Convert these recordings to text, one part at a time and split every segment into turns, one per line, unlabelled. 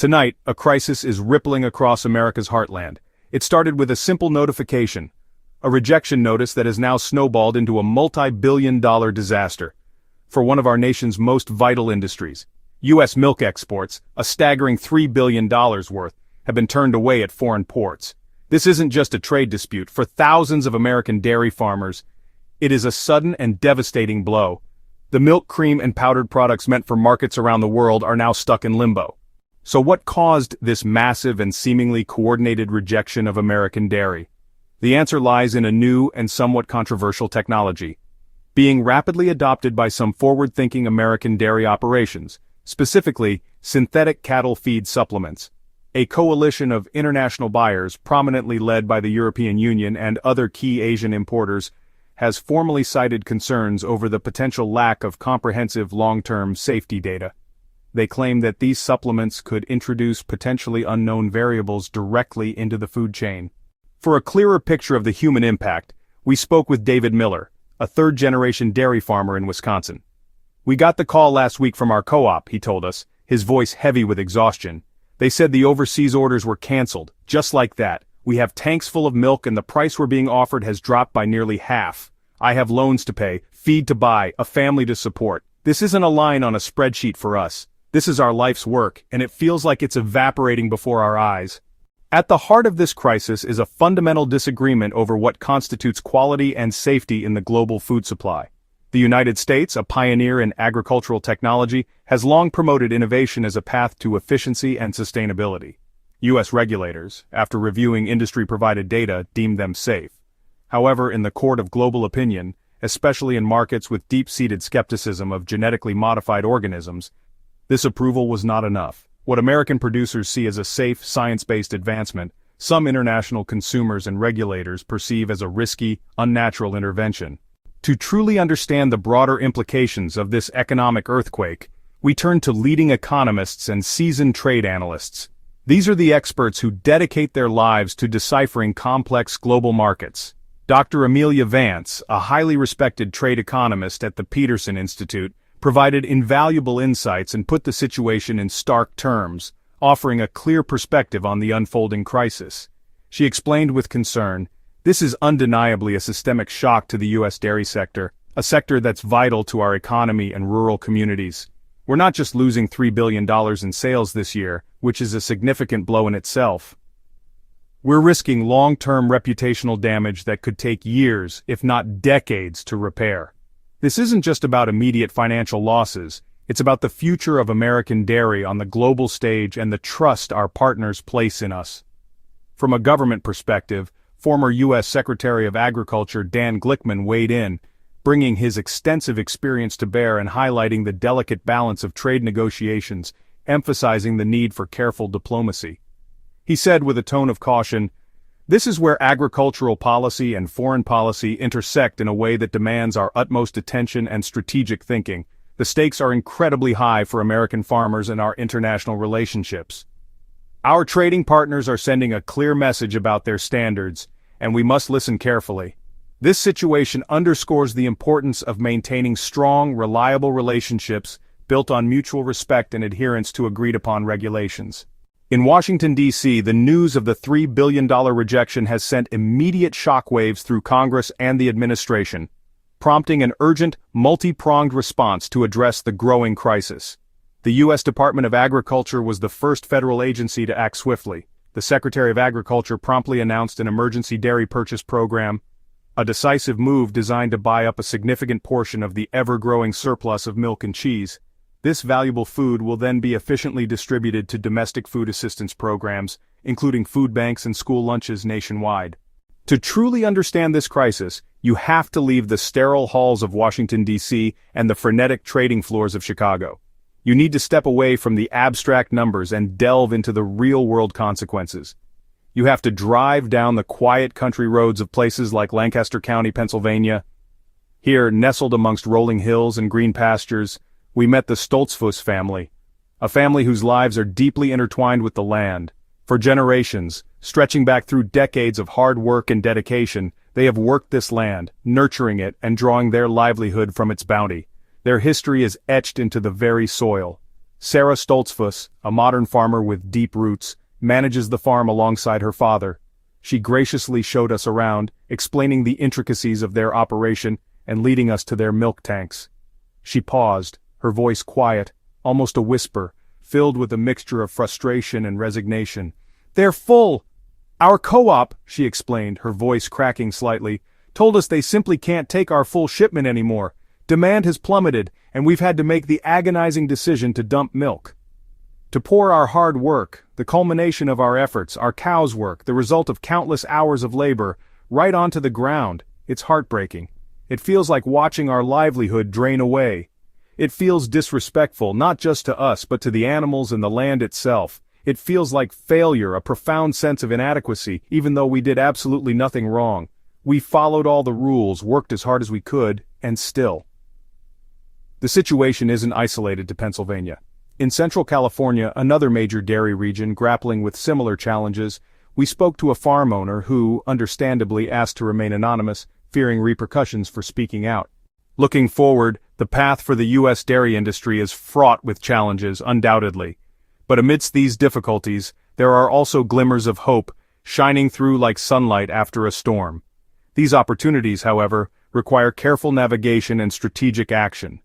Tonight, a crisis is rippling across America's heartland. It started with a simple notification, a rejection notice that has now snowballed into a multi-billion-dollar disaster. For one of our nation's most vital industries, U.S. milk exports, a staggering $3 billion worth, have been turned away at foreign ports. This isn't just a trade dispute. For thousands of American dairy farmers, it is a sudden and devastating blow. The milk, cream, and powdered products meant for markets around the world are now stuck in limbo. So what caused this massive and seemingly coordinated rejection of American dairy? The answer lies in a new and somewhat controversial technology, being rapidly adopted by some forward-thinking American dairy operations, specifically synthetic cattle feed supplements. A coalition of international buyers, prominently led by the European Union and other key Asian importers, has formally cited concerns over the potential lack of comprehensive long-term safety data. They claim that these supplements could introduce potentially unknown variables directly into the food chain. For a clearer picture of the human impact, we spoke with David Miller, a third-generation dairy farmer in Wisconsin. "We got the call last week from our co-op," he told us, his voice heavy with exhaustion. "They said the overseas orders were canceled, just like that. We have tanks full of milk and the price we're being offered has dropped by nearly half. I have loans to pay, feed to buy, a family to support. This isn't a line on a spreadsheet for us. This is our life's work, and it feels like it's evaporating before our eyes." At the heart of this crisis is a fundamental disagreement over what constitutes quality and safety in the global food supply. The United States, a pioneer in agricultural technology, has long promoted innovation as a path to efficiency and sustainability. U.S. regulators, after reviewing industry-provided data, deemed them safe. However, in the court of global opinion, especially in markets with deep-seated skepticism of genetically modified organisms, this approval was not enough. What American producers see as a safe, science-based advancement, some international consumers and regulators perceive as a risky, unnatural intervention. To truly understand the broader implications of this economic earthquake, we turn to leading economists and seasoned trade analysts. These are the experts who dedicate their lives to deciphering complex global markets. Dr. Amelia Vance, a highly respected trade economist at the Peterson Institute, provided invaluable insights and put the situation in stark terms, offering a clear perspective on the unfolding crisis. She explained with concern, "This is undeniably a systemic shock to the U.S. dairy sector, a sector that's vital to our economy and rural communities. We're not just losing $3 billion in sales this year, which is a significant blow in itself. We're risking long-term reputational damage that could take years, if not decades, to repair. This isn't just about immediate financial losses, it's about the future of American dairy on the global stage and the trust our partners place in us." From a government perspective, former U.S. Secretary of Agriculture Dan Glickman weighed in, bringing his extensive experience to bear and highlighting the delicate balance of trade negotiations, emphasizing the need for careful diplomacy. He said with a tone of caution, "This is where agricultural policy and foreign policy intersect in a way that demands our utmost attention and strategic thinking. The stakes are incredibly high for American farmers and our international relationships. Our trading partners are sending a clear message about their standards, and we must listen carefully. This situation underscores the importance of maintaining strong, reliable relationships built on mutual respect and adherence to agreed-upon regulations." In Washington, D.C., the news of the $3 billion rejection has sent immediate shockwaves through Congress and the administration, prompting an urgent, multi-pronged response to address the growing crisis. The U.S. Department of Agriculture was the first federal agency to act swiftly. The Secretary of Agriculture promptly announced an emergency dairy purchase program, a decisive move designed to buy up a significant portion of the ever-growing surplus of milk and cheese. This valuable food will then be efficiently distributed to domestic food assistance programs, including food banks and school lunches nationwide. To truly understand this crisis, you have to leave the sterile halls of Washington, D.C. and the frenetic trading floors of Chicago. You need to step away from the abstract numbers and delve into the real-world consequences. You have to drive down the quiet country roads of places like Lancaster County, Pennsylvania. Here, nestled amongst rolling hills and green pastures, we met the Stoltzfus family, a family whose lives are deeply intertwined with the land. For generations, stretching back through decades of hard work and dedication, they have worked this land, nurturing it and drawing their livelihood from its bounty. Their history is etched into the very soil. Sarah Stoltzfus, a modern farmer with deep roots, manages the farm alongside her father. She graciously showed us around, explaining the intricacies of their operation and leading us to their milk tanks. She paused, her voice quiet, almost a whisper, filled with a mixture of frustration and resignation. "They're full! Our co-op," she explained, her voice cracking slightly, "told us they simply can't take our full shipment anymore. Demand has plummeted, and we've had to make the agonizing decision to dump milk. To pour our hard work, the culmination of our efforts, our cows' work, the result of countless hours of labor, right onto the ground. It's heartbreaking. It feels like watching our livelihood drain away. It feels disrespectful, not just to us but to the animals and the land itself. It feels like failure, a profound sense of inadequacy, even though we did absolutely nothing wrong. We followed all the rules, worked as hard as we could, and still." The situation isn't isolated to Pennsylvania. In Central California, another major dairy region grappling with similar challenges, we spoke to a farm owner who, understandably, asked to remain anonymous, fearing repercussions for speaking out. Looking forward, the path for the U.S. dairy industry is fraught with challenges, undoubtedly. But amidst these difficulties, there are also glimmers of hope, shining through like sunlight after a storm. These opportunities, however, require careful navigation and strategic action.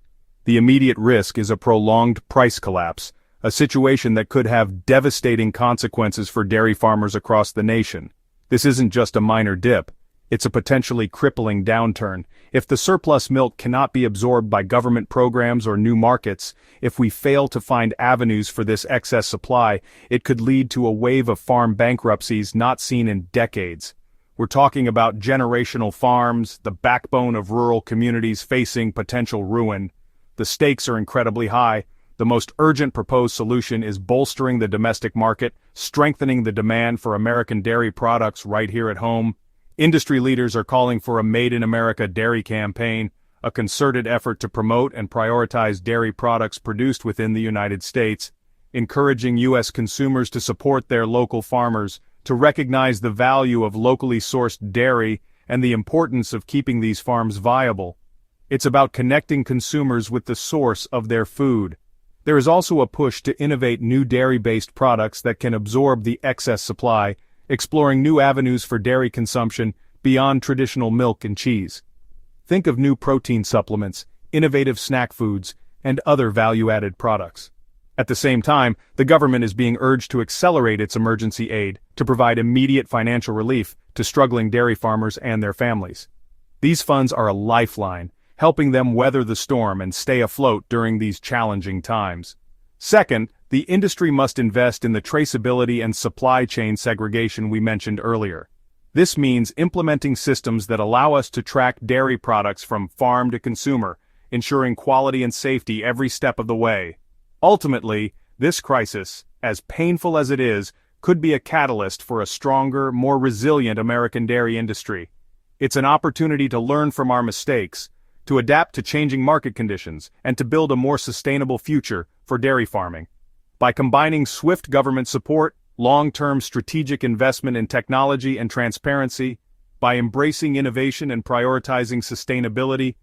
The immediate risk is a prolonged price collapse, a situation that could have devastating consequences for dairy farmers across the nation. This isn't just a minor dip. It's a potentially crippling downturn. If the surplus milk cannot be absorbed by government programs or new markets, if we fail to find avenues for this excess supply, it could lead to a wave of farm bankruptcies not seen in decades. We're talking about generational farms, the backbone of rural communities facing potential ruin. The stakes are incredibly high. The most urgent proposed solution is bolstering the domestic market, strengthening the demand for American dairy products right here at home. Industry leaders are calling for a Made in America dairy campaign, a concerted effort to promote and prioritize dairy products produced within the United States, encouraging U.S. consumers to support their local farmers, to recognize the value of locally sourced dairy and the importance of keeping these farms viable. It's about connecting consumers with the source of their food. There is also a push to innovate new dairy-based products that can absorb the excess supply, exploring new avenues for dairy consumption beyond traditional milk and cheese. Think of new protein supplements, innovative snack foods, and other value-added products. At the same time, the government is being urged to accelerate its emergency aid to provide immediate financial relief to struggling dairy farmers and their families. These funds are a lifeline, helping them weather the storm and stay afloat during these challenging times. Second, the industry must invest in the traceability and supply chain segregation we mentioned earlier. This means implementing systems that allow us to track dairy products from farm to consumer, ensuring quality and safety every step of the way. Ultimately, this crisis, as painful as it is, could be a catalyst for a stronger, more resilient American dairy industry. It's an opportunity to learn from our mistakes, to adapt to changing market conditions, and to build a more sustainable future for dairy farming. By combining swift government support, long-term strategic investment in technology and transparency, by embracing innovation and prioritizing sustainability,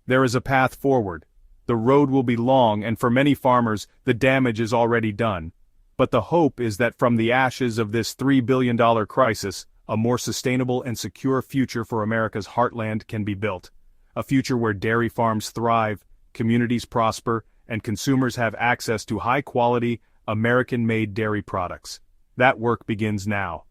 there is a path forward. The road will be long, and for many farmers, the damage is already done. But the hope is that from the ashes of this $3 billion crisis, a more sustainable and secure future for America's heartland can be built. A future where dairy farms thrive, communities prosper, and consumers have access to high-quality, American-made dairy products. That work begins now.